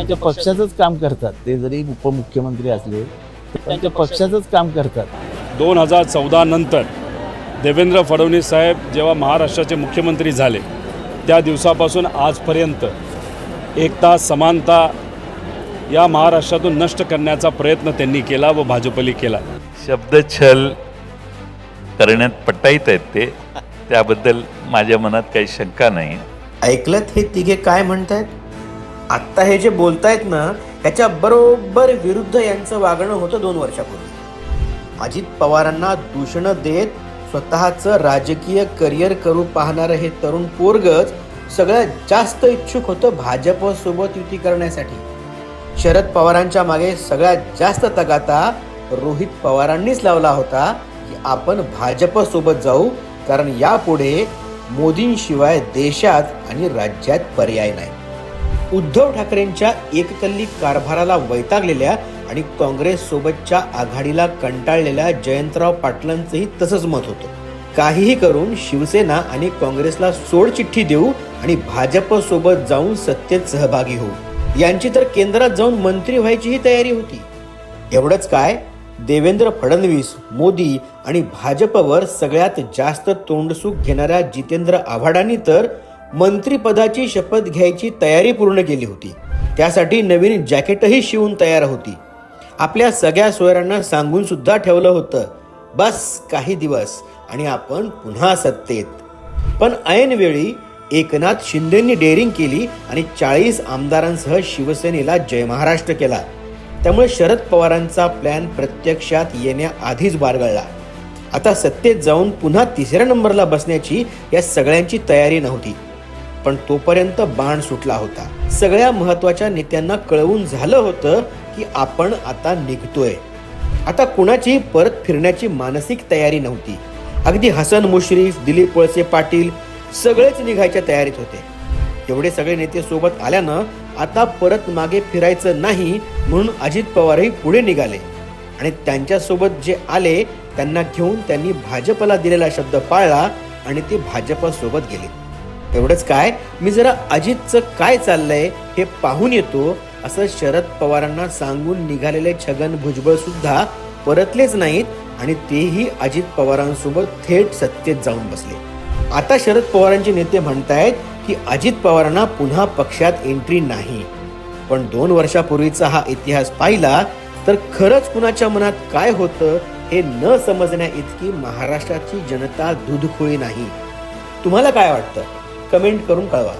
त्यांच्या पक्षाचंच काम करतात. ते जरी उपमुख्यमंत्री असले तर त्यांच्या पक्षाचंच काम करतात. 2014 नंतर देवेंद्र फडणवीस साहेब जेव्हा महाराष्ट्राचे मुख्यमंत्री झाले त्या दिवसापासून आजपर्यंत एकता समानता या महाराष्ट्रातून नष्ट करण्याचा प्रयत्न त्यांनी केला व भाजपने केला. शब्दछल करण्यात पटाईत आहेत ते, त्याबद्दल माझ्या मनात काही शंका नाही. ऐकलत हे तिघे काय म्हणतायत? आत्ता हे जे बोलतायत ना त्याच्या बरोबर विरुद्ध यांचं वागणं होतं 2 वर्षापूर्वी. अजित पवारांना दूषणं देत स्वतःचं राजकीय करिअर करू पाहणारं हे तरुण पोरगच सगळ्यात जास्त इच्छुक होतं भाजपसोबत युती करण्यासाठी. शरद पवारांच्या मागे सगळ्यात जास्त तगाता रोहित पवारांनीच लावला होता की आपण भाजपसोबत जाऊ, कारण यापुढे मोदींशिवाय देशात आणि राज्यात पर्याय नाही. उद्धव ठाकरेंच्या एककल्ली कारभाराला वैतागलेल्या आणि काँग्रेस सोबतच्या आघाडीला कंटाळलेल्या जयंतराव पाटलांचंही तसंच मत होतं. काहीही करून शिवसेना आणि काँग्रेसला सोडचिठ्ठी देऊ आणि भाजप सोबत जाऊन सत्तेत सहभागी होऊ. यांची तर केंद्रात जाऊन मंत्री व्हायचीही तयारी होती. एवढंच काय, देवेंद्र फडणवीस, मोदी आणि भाजपवर सगळ्यात जास्त तोंडसुख घेणाऱ्या जितेंद्र आव्हाडांनी तर मंत्रिपदाची शपथ घ्यायची तयारी पूर्ण केली होती. त्यासाठी नवीन जॅकेटही शिवून तयार होती. आपल्या सगळ्या सोयऱ्यांना सांगून सुद्धा ठेवलं होतं, बस काही दिवस आणि आपण पुन्हा सत्तेत. पण ऐनवेळी एकनाथ शिंदेंनी डेअरिंग केली आणि 40 आमदारांसह शिवसेनेला जय महाराष्ट्र केला. त्यामुळे शरद पवारांचा प्लॅन प्रत्यक्षात येण्याआधीच बारगळला. आता सत्तेत जाऊन पुन्हा 3ऱ्या नंबरला बसण्याची या सगळ्यांची तयारी नव्हती. पण तोपर्यंत बाण सुटला होता. सगळ्या महत्वाच्या नेत्यांना कळवून झालं होतं की आपण आता निघतोय. आता कुणाचीही परत फिरण्याची मानसिक तयारी नव्हती. अगदी हसन मुश्रीफ, दिलीप वळसे पाटील सगळेच निघायच्या तयारीत होते. एवढे सगळे नेते सोबत आल्यानं आता परत मागे फिरायचं नाही म्हणून अजित पवारही पुढे निघाले आणि त्यांच्यासोबत जे आले त्यांना घेऊन त्यांनी भाजपला दिलेला शब्द पाळला आणि ते भाजपसोबत गेले. एवढंच काय, मी जरा अजितचं काय चाललंय हे पाहून येतो असं शरद पवारांना सांगून निघालेले छगन भुजबळ सुद्धा परतलेच नाहीत आणि तेही अजित पवारांसोबत थेट सत्तेत जाऊन बसले. आता शरद पवारांचे नेते म्हणतायत की अजित पवारांना पुन्हा पक्षात एंट्री नाही. पण 2 वर्षापूर्वीचा हा इतिहास पाहिला तर खरंच कुणाच्या मनात काय होतं हे न समजण्या इतकी महाराष्ट्राची जनता दूधखोळी नाही. तुम्हाला काय वाटतं? कमेंट करून कळवा.